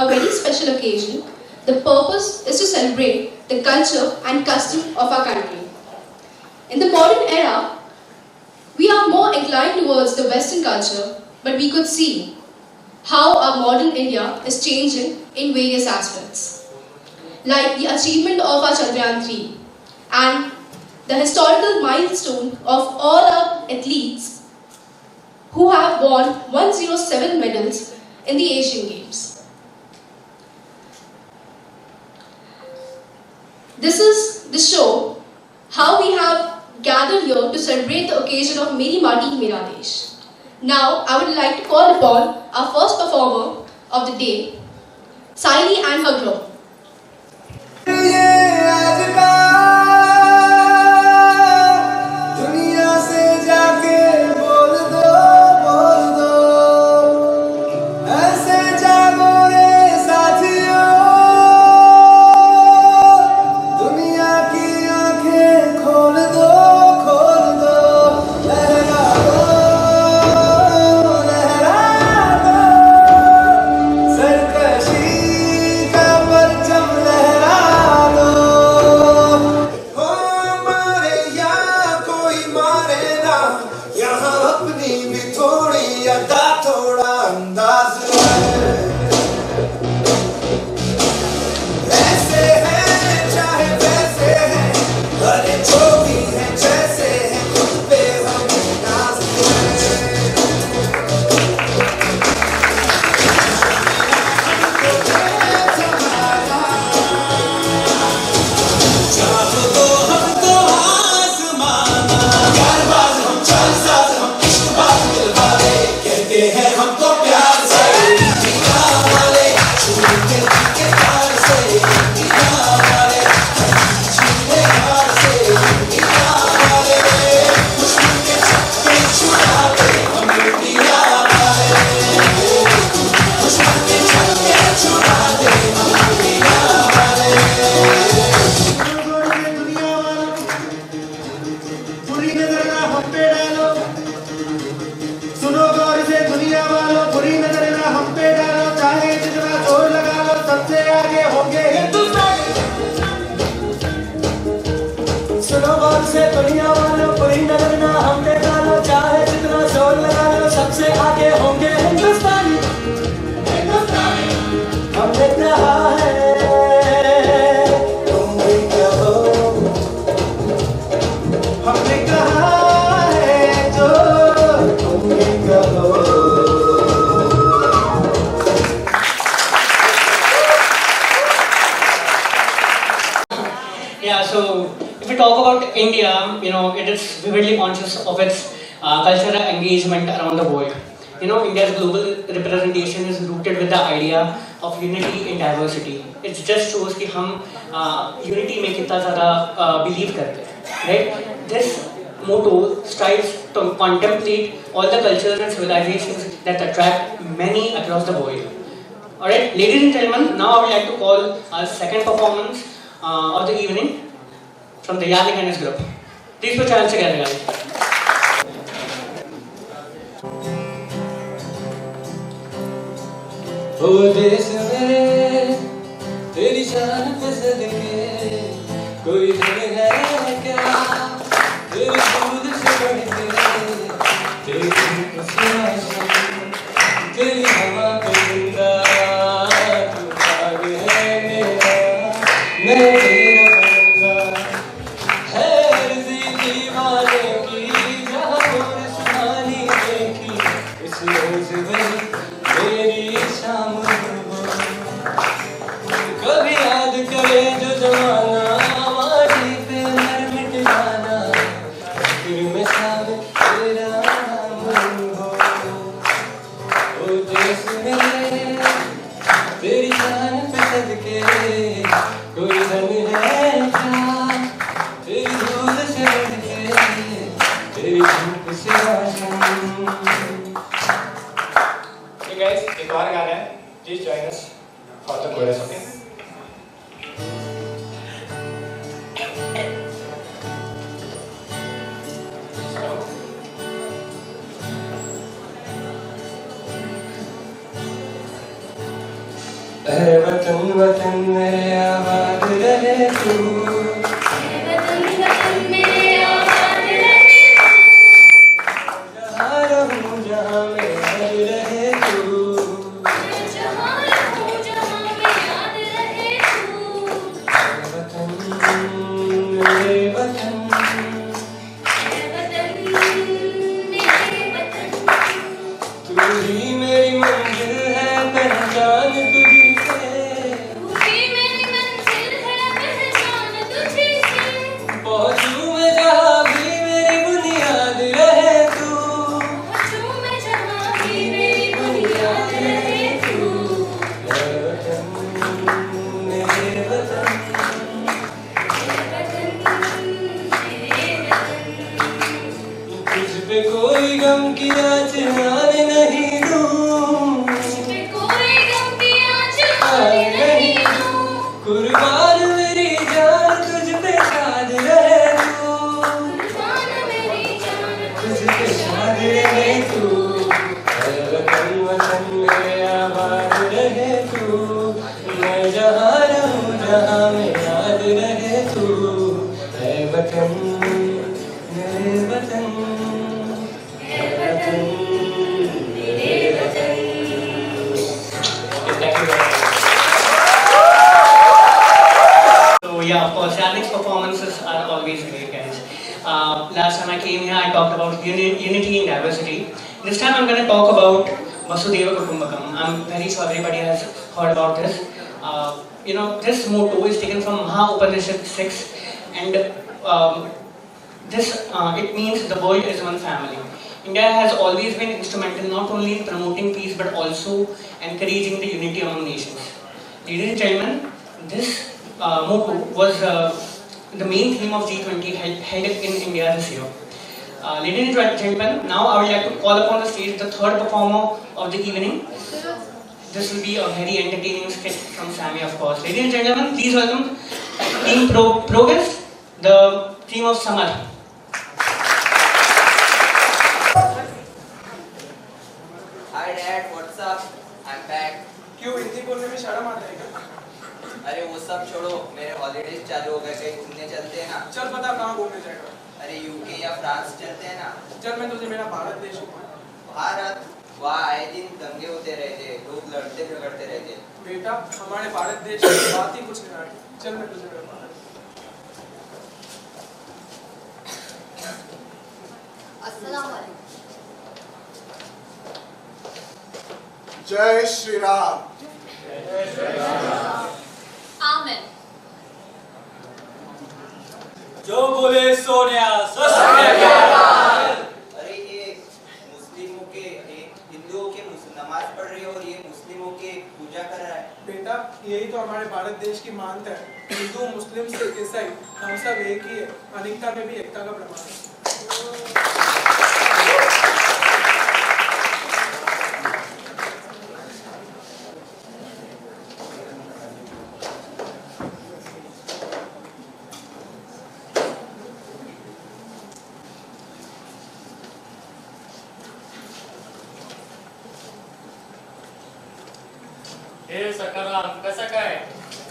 a very special occasion. The purpose is to celebrate the culture and custom of our country. In the modern era, we are more inclined towards the Western culture, but we could see how our modern India is changing in various aspects, like the achievement of our Chandrayaan 3 and the historical milestone of all our athletes who have won 107 medals in the Asian Games. This is the show how we have gathered here to celebrate the occasion of Meri Mati Mera Desh. Now, I would like to call upon our first performer of the day, Saili and her group. Yeah, so if we talk about India, it is vividly conscious of its cultural engagement around the world. India's global representation is rooted with the idea of unity in diversity. It just shows कि हम unity में कितना ज़्यादा believe करते हैं, right? This motto strives to contemplate all the cultures and civilizations that attract many across the world. Alright, ladies and gentlemen, now I would like to call our second performance of the evening from the Yannick and his group. Please put your hands together, guys. ओ देश मेरे तेरी शान पे सदके कोई धन है क्या तेरी दूध से बढ़ के तेरी तेरी हवा पे जिंदा तू भाग है मेरा मैं तेरा बंदा है अर्ज़ी दीवाने की जहाँ और सुहानी देखी इस रोज़ वही मेरी शाम हो कभी याद करे जो जमाना माटी पे मर मिट जाना फिर मैं साबित तेरा नाम हो ओ देश मेरे तेरी जान पे सदके कोई धन है क्या तेरी दूध से बढ़ के तेरी धूप से रोशन guys, एक और गाना है. Please join us for the chorus, okay? ऐ वतन वतन मेरे आबाद रहे तू, वतन वतन मेरे आबाद रहे जहाँ रहूं जहाँ मैं याद रहे तू, जहाँ रहूं जहाँ मैं याद रहे तू। ऐ वतन मेरे वतन, वतन मेरे वतन, तू ही मेरी मंजिल है पहचान तुझी से, तू ही मेरी मंजिल है पहचान तुझी से। पहुँचूं मैं जहाँ भी मेरी बुनियाद रहे तू, पहुँचूं मैं जहाँ भी मेरी बुनियाद रहे तू। ऐ वतन मेरे वतन, वतन मेरे वतन, तुझ पे कोई गम की आँच आने नहीं दूँ, पे कोई गम की आँच आने नहीं दूँ। कुर्बान मेरी जान तुझ पे शाद रहे तू, कुर्बान मेरी जान तुझ पे शाद रहे तू, ऐ वतन वतन मेरे आबाद रहे तू, मैं जहाँ रहूं जहाँ मैं याद रहे तू, ऐ वतन मेरे वतन, ऐ वतन मेरे वतन। Thank you very much. So yeah, of course, Yannick's performances are always great, guys. Last time I came here, I talked about unity in diversity. This time I'm going to talk about Vasudhaiva Kutumbakam. I'm very sure everybody has heard about this. This motto is taken from Maha Upanishad 6, and it means the world is one family. India has always been instrumental not only in promoting peace but also encouraging the unity among nations. Ladies and gentlemen, this motto was the main theme of G20 held in India this year. Ladies and gentlemen, now I would like to call upon the stage the third performer of the evening. This will be a very entertaining skit from Sammy, of course. Ladies and gentlemen, please welcome Team Progress, the team of Samar. Hi dad, what's up, I am back. क्यों हिंदी बोलने में शर्म आता है क्या? अरे वो सब छोड़ो, मेरे हॉलीडेज चालू हो गए, कहीं घूमने चलते हैं ना। चल बता कहाँ घूमने जाएगा? अरे यूके या फ्रांस चलते हैं ना। चल मैं तुझे मेरा भारत देश घुमाऊं। भारत, वहाँ आए दिन दंगे होते रहते, लोग लड़ते झगड़ते रहते। बेटा हमारे भारत देश की बात ही कुछ नहीं आती। चल मैं तुझे मेरा भारत। अस्सलाम वालेकुम। जय श्री राम। आमीन। जो बोले सोनिया अरे ये मुस्लिमों के हिंदुओं के नमाज पढ़ रही है और ये मुस्लिमों के पूजा कर रहा है। बेटा यही तो हमारे भारत देश की मान्यता है। हिंदू, मुस्लिम, सिख, ईसाई हम सब एक ही है। अनेकता में भी एकता का प्रमाण है। सकाराम कैसा काय?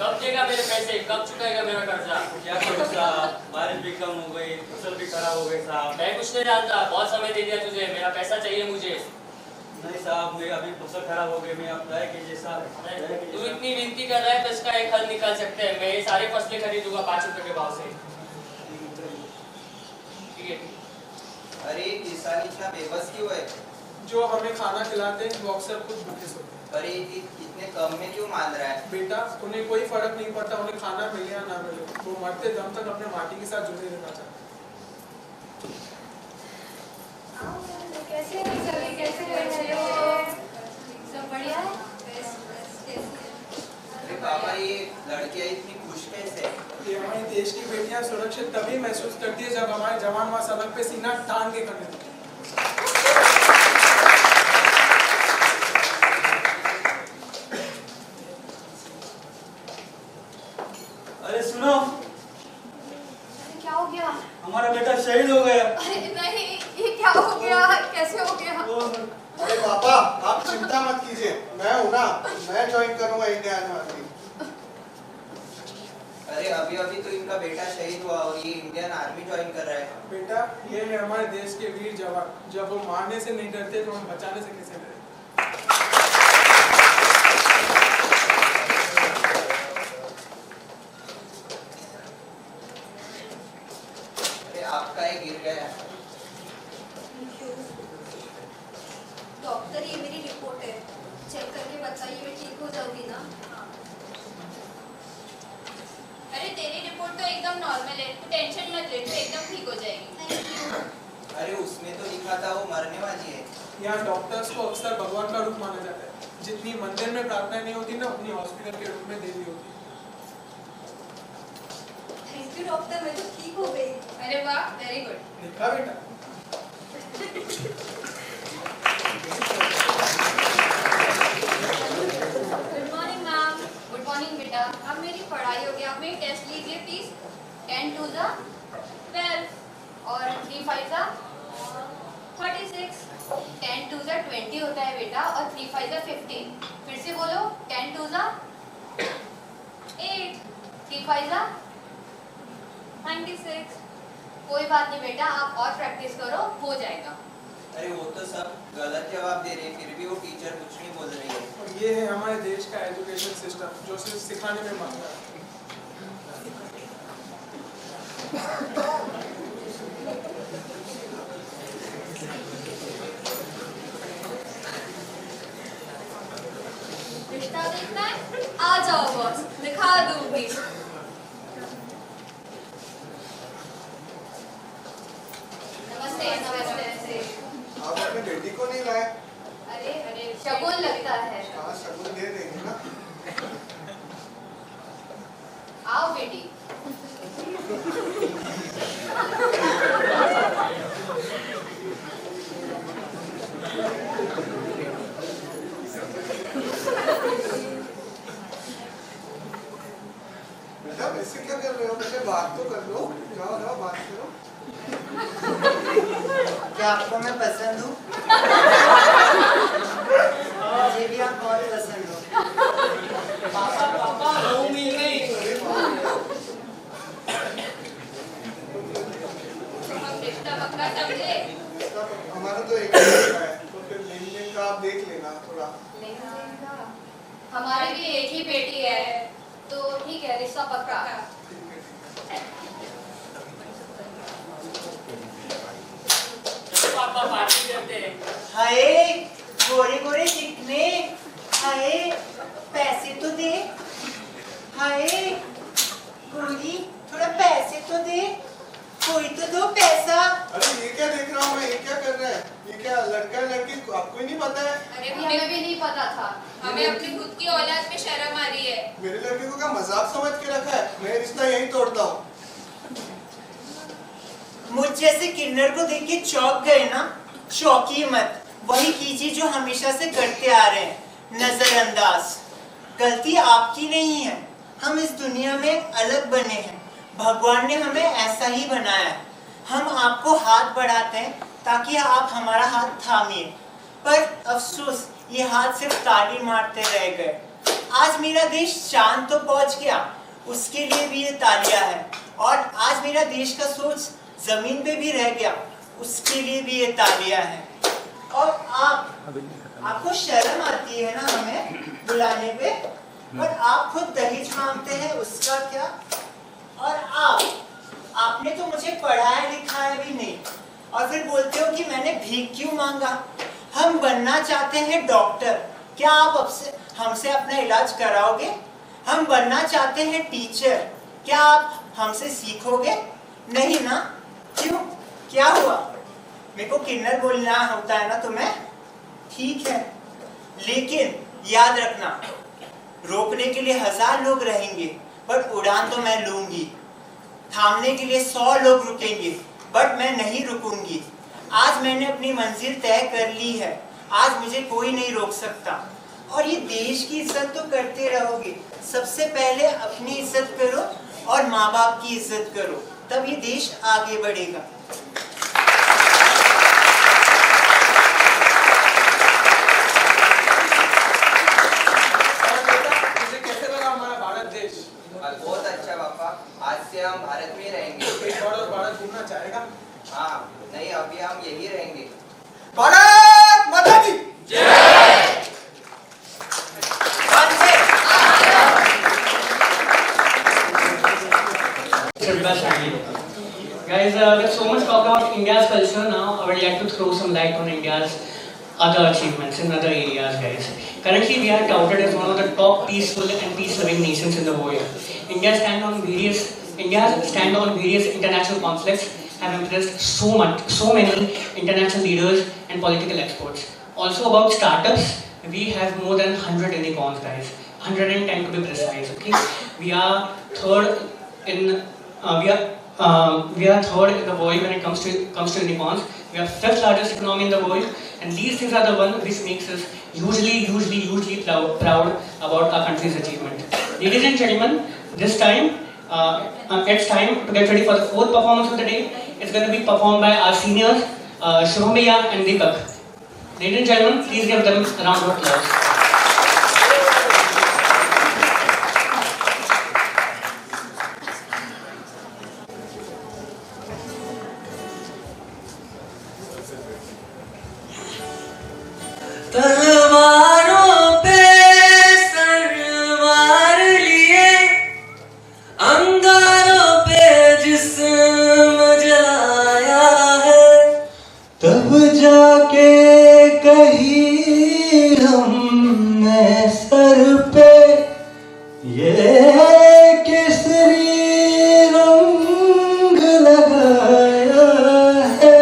कब देगा मेरे पैसे? कब चुकाएगा मेरा कर्जा? क्या करूं साहब, बारिश भी कम हो गई, फसल भी खराब हो गई साहब। मैं कुछ नहीं जानता, बहुत समय दे दिया तुझे, मेरा पैसा चाहिए मुझे। नहीं साहब, मैं अभी फसल खराब हो गई, मैं आप दया कीजिए साहब। तू इतनी विनती कर रहा है तो इसका एक हल निकाल सकते हैं। मैं ये सारे फसलें खरीदूंगा 5 रुपए के भाव से। ठीक है। अरे किसान इतना बेबस क्यों है? जो हमें खाना खिलाते हैं वो अक्सर खुद भूखे सोते हैं। अरे इतने कम में क्यों मान रहा है? बेटा उन्हें कोई फर्क नहीं पड़ता उन्हें खाना मिले या ना मिले। वो मरते दम तक अपने माटी के साथ जुड़े रहना चाहते हैं। कैसे सभी कैसे रहे हो? सब बढ़िया है? अरे बाबा, ये लड़कियां इतनी खुश कैसे? ये हमारी देश की बेटियां सुरक्षित तभी महसूस करती है जब हमारे जवान वहाँ सड़क पे सीना तान के खड़े होते हैं। अरे सुनो, क्या हो गया? हमारा बेटा शहीद हो गया। अरे नहीं, ये क्या हो गया? कैसे हो गया? अरे पापा, आप चिंता मत कीजिए, मैं हूं ना, मैं ज्वाइन करूंगा इंडिया आर्मी। अरे अभी अभी तो इनका बेटा शहीद हुआ और ये इंडियन आर्मी ज्वाइन कर रहा है। बेटा, ये है हमारे देश के वीर जवान। जब वो मारने से नहीं डरते तो हम बचाने से कैसे डरे। अरे आपका ही गिर गया। डॉक्टर, ये मेरी रिपोर्ट है, चेक करके बताइए मैं ठीक हो जाऊंगी ना? अरे तेरी रिपोर्ट तो एकदम नॉर्मल है, तू टेंशन मत ले, तू एकदम ठीक हो जाएगी। Thank you. अरे उसमें तो लिखा था वो मरने वाली है। यहाँ डॉक्टर्स को अक्सर भगवान का रूप माना जाता है। जितनी मंदिर में प्रार्थना नहीं होती ना, उतनी हॉस्पिटल के रूप में देवी होती है। थैंक यू डॉक्टर, मैं तो ठीक हो गई। अरे वाह, वेरी गुड। देखा बेटा, good morning ma'am. Good morning बेटा। अब मेरी पढ़ाई हो गई, आप मेरी टेस्ट लीजिए प्लीज। 10 2 जा 12 और 3 5 जा 36। 10 2 जा 20 होता है बेटा और 3 5 जा 15। फिर से बोलो, 10 2 जा 8, 3 5 जा 96। कोई बात नहीं बेटा, आप और प्रैक्टिस करो, हो जाएगा। अरे वो तो सब गलत जवाब दे रहे हैं, फिर भी वो टीचर कुछ नहीं बोल रही है। और ये है हमारे देश का एजुकेशन सिस्टम, जो सिर्फ सिखाने में मांगता है। रिश्ता देखना है? आ जाओ बॉस, दिखा दूंगी। नमस्ते नमस्ते। आप अपने बेटी को नहीं लाए? अरे अरे शगुन लगता है। हाँ, शगुन दे देंगे ना। आओ बेटी। बेटा वैसे क्या कर रहे हो? पहले बात तो कर लो। जाओ जाओ बात करो। क्या आपको मैं पसंद हूँ? मुझे भी आप बहुत पसंद हो। पापा पापा बहू मिल गई। हम रिश्ता पक्का समझे। हमारा तो एक ही बेटा है, तो फिर लेन-देन का आप देख लेना थोड़ा। हमारी भी एक ही बेटी है, तो ठीक है, रिश्ता पक्का। पापा पार्टी करते हैं। हाय गोरे गोरे चिकने, हाय पैसे तो दे, हाय गोरी थोड़ा पैसे तो दे, कोई तो दो पैसा। अरे ये क्या देख रहा हूँ मैं? ये क्या कर रहा है? ये क्या लड़का लड़की आपको ही नहीं पता है? अरे हमें भी नहीं पता था। हमें अपनी खुद की औलाद पे शर्म आ रही है। मेरे लड़के को क्या मजाक समझ के रखा है? मैं रिश्ता यही तोड़ता हूँ। मुझ जैसे किन्नर को देख के चौंक गए ना? चौंकी मत, वही कीजिए जो हमेशा से करते आ रहे हैं, नजरअंदाज। गलती आपकी नहीं है, हम इस दुनिया में अलग बने हैं, भगवान ने हमें ऐसा ही बनाया है। हम आपको हाथ बढ़ाते हैं ताकि आप हमारा हाथ थामिए, पर अफसोस ये हाथ सिर्फ ताली मारते रह गए। आज मेरा देश चांद तो पहुंच गया, उसके लिए भी ये तालियां हैं, और आज मेरा देश का सोच जमीन पे भी रह गया, उसके लिए भी ये तालियां हैं। और आपको शर्म आती है ना हमें बुलाने पे, पर आप खुद दहेज मांगते हैं, उसका क्या? और आपने तो मुझे पढ़ाया लिखाया भी नहीं, और फिर बोलते हो कि मैंने भीख क्यों मांगा। हम बनना चाहते हैं डॉक्टर, क्या आप हमसे अपना इलाज कराओगे? हम बनना चाहते हैं टीचर, क्या आप हमसे सीखोगे? नहीं ना? क्यों, क्या हुआ? मेरे को किन्नर बोलना होता है ना तुम्हें? ठीक है, लेकिन याद रखना, रोकने के लिए 1000 लोग रहेंगे, बट उड़ान तो मैं लूंगी। थामने के लिए 100 लोग रुकेंगे, बट मैं नहीं रुकूंगी। आज मैंने अपनी मंजिल तय कर ली है, आज मुझे कोई नहीं रोक सकता। और ये देश की इज्जत तो करते रहोगे, सबसे पहले अपनी इज्जत करो और माँ बाप की इज्जत करो, तब ये देश आगे बढ़ेगा। अभी हम यही रहेंगे। भारत माता की Guys, with so much talk about India's culture now, I would like to throw some light on India's other achievements in other areas, guys. Currently, we are touted as one of the top peaceful and peace-loving nations in the world. India's stand on various international conflicts have impressed so many international leaders and political experts. Also about startups, we have more than 100 unicorns, guys. 110 to be precise. Okay, we are third in the world when it comes to unicorns. We are fifth largest economy in the world, and these things are the one which makes us hugely proud about our country's achievement. Ladies and gentlemen, this time it's time to get ready for the fourth performance of the day. It's going to be performed by our seniors, Shubham Bhaiya and Deepak. Ladies and gentlemen, please give them a round of applause. तलवारों पे सरवार लिए, अंगारों पे जिस्म जलाया है, तब जाके कहीं हमने सर पे ये केसरी रंग लगाया है।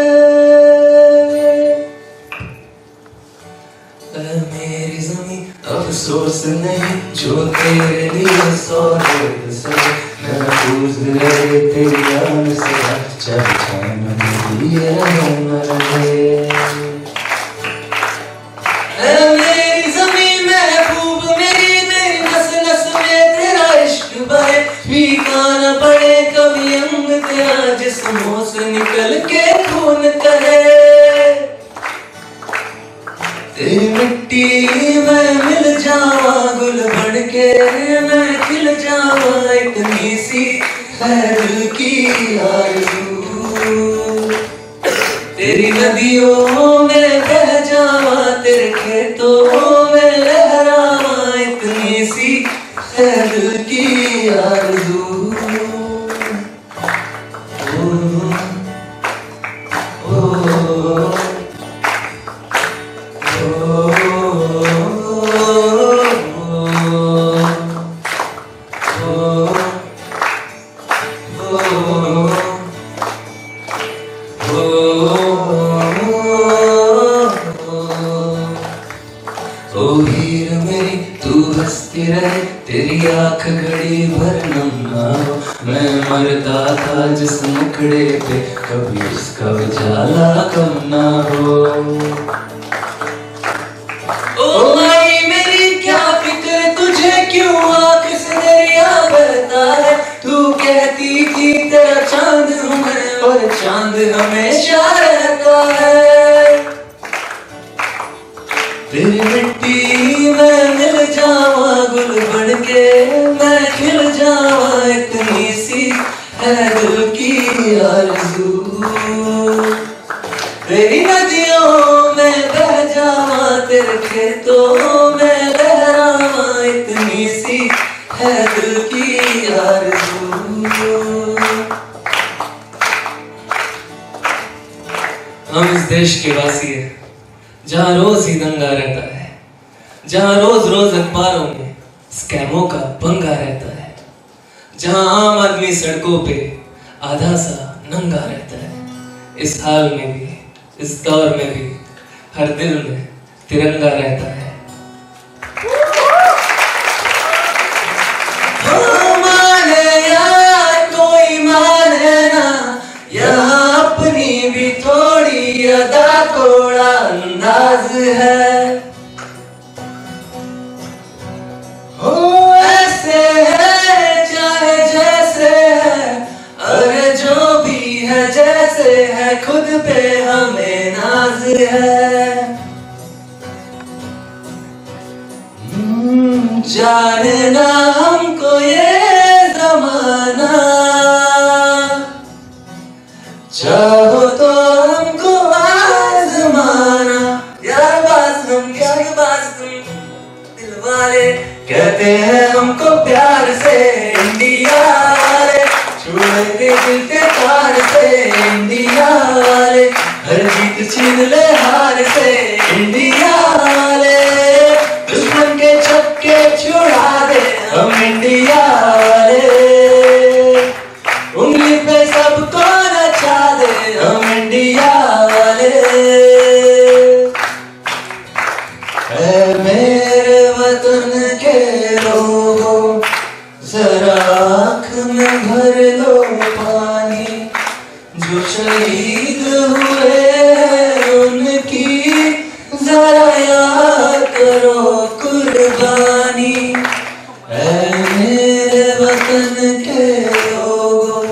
मेरी ज़मीं अफसोस नहीं जो तेरे लिए सौ दर्द सहे, महफूज रहे तेरी याद से चाहे जान मेरी रहे न रहे। मेरी ज़मीं महबूब मेरी नस नस में तेरा इश्क बहे, फीका न पड़े कभी अंग तेरा जिस्मों से निकल के खून कहे। तेरी मिट्टी में मिल जावा गुल बन के, मैं खिल जावा इतनी सी है दिल की आरज़ू। तेरी नदियों में बह जावा तेरे खेतों में लहरावा इतनी सी है दिल की आरज़ू। ओ हीर मेरी तू हंसती रहे, तेरी आँख घड़ी भर नम ना हो, मैं मरता था जिस मुखड़े पे कभी उसका उजाला कम ना हो। ओ माई मेरी क्या फिक्र तुझे क्यों आँख से दरिया बहता है, तू कहती थी तेरा चांद हूँ मैं और चांद हमेशा रहता है। तेरी मिट्टी में मिल जावा गुल बन के, मैं खिल जावा इतनी सी है दिल की आरज़ू। तेरी नदियों में बह जावा तेरे खेतों में लहरावा इतनी सी है दिल की आरज़ू। हम इस देश के वासी हैं जहाँ रोज ही दंगा रहता है, जहाँ रोज अखबारों में स्कैमों का पंगा रहता है, जहाँ आम आदमी सड़कों पे आधा सा नंगा रहता है। इस हाल में भी इस दौर में भी हर दिल में तिरंगा रहता है। माने यार कोई माने ना, यहाँ अपनी भी थोड़ी अदा थोड़ा अंदाज है। हो ऐसे है चाहे जैसे है, अरे जो भी है जैसे है खुद पे हमें नाज है। जाने ना हमको ये जमाना, चाहो तो हमको जीत छीन ले हार से इंडिया वाले, दुश्मन के छक्के छुड़ा दे हम इंडिया वाले, उंगली पे सबको नचा दे हम इंडिया वाले। ऐ मेरे वतन के लोगों, जरा आँख में भर लो पानी, जो शहीद हुए उनकी जरा याद करो कुर्बानी। ऐ मेरे वतन के लोगों,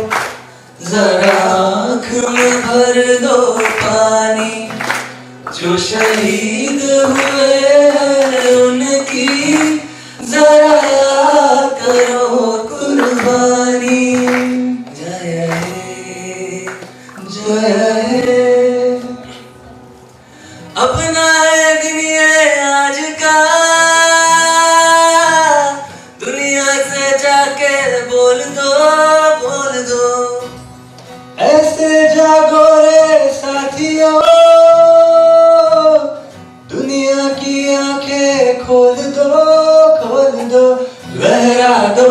जरा आँख में भर दो पानी, जो शहीद हुए उनकी जरा याद करो कुर्बानी। जय हे, जय हे। अपना है दुनिया आज का, दुनिया से जाके बोल दो, बोल दो, ऐसे जागो रे साथियों, दुनिया की आंखें खोल दो, खोल दो, लहरा दो,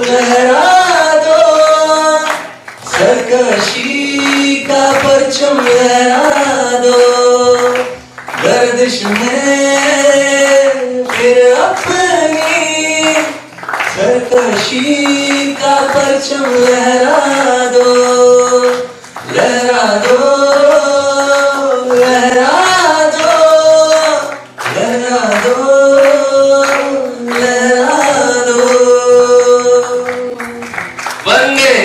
लहरा दो, सरकशी का परचम लहरा दो, गर्दिश में फिर अपनी सरकशी का परचम लहरा दो, लहरा दो, लहरा दो, लहरा दो, लहरा दो। वंदे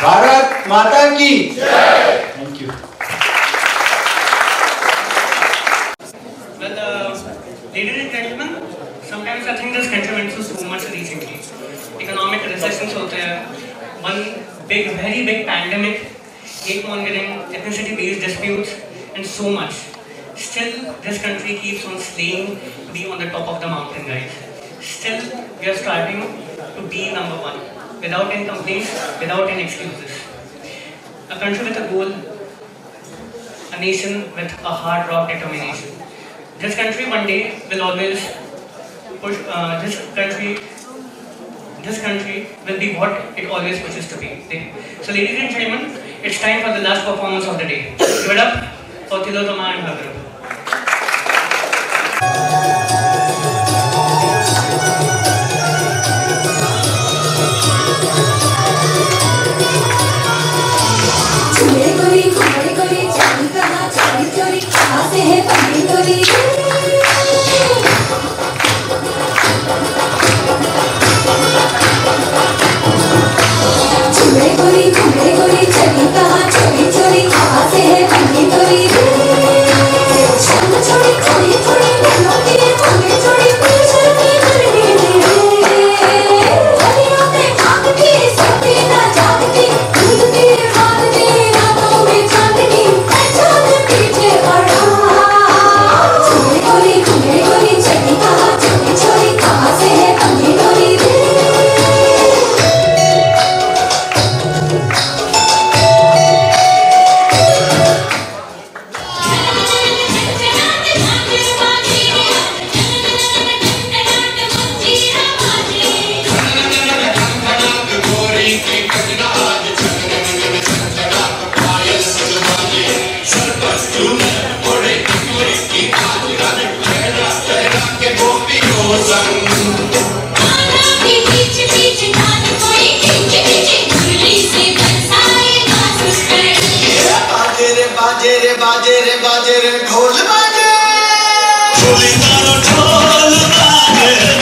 भारत माता की जय। Thank you. Ladies and gentlemen, sometimes I think this country went through so much recently. Economic recessions होते हैं, one big, very big pandemic, hate mongering, ethnicity-based disputes, and so much. Still, this country keeps on slaying to be on the top of the mountain, guys. Still, we are striving to be number one, without any complaints, without any excuses. A country with a goal, a nation with a hard rock determination. This country one day will always push. This country will be what it always pushes to be. So, ladies and gentlemen, it's time for the last performance of the day. Give it up for Tilotama and Bhagrat. बाजे रे ढोल बाजे, ढोल बाजे।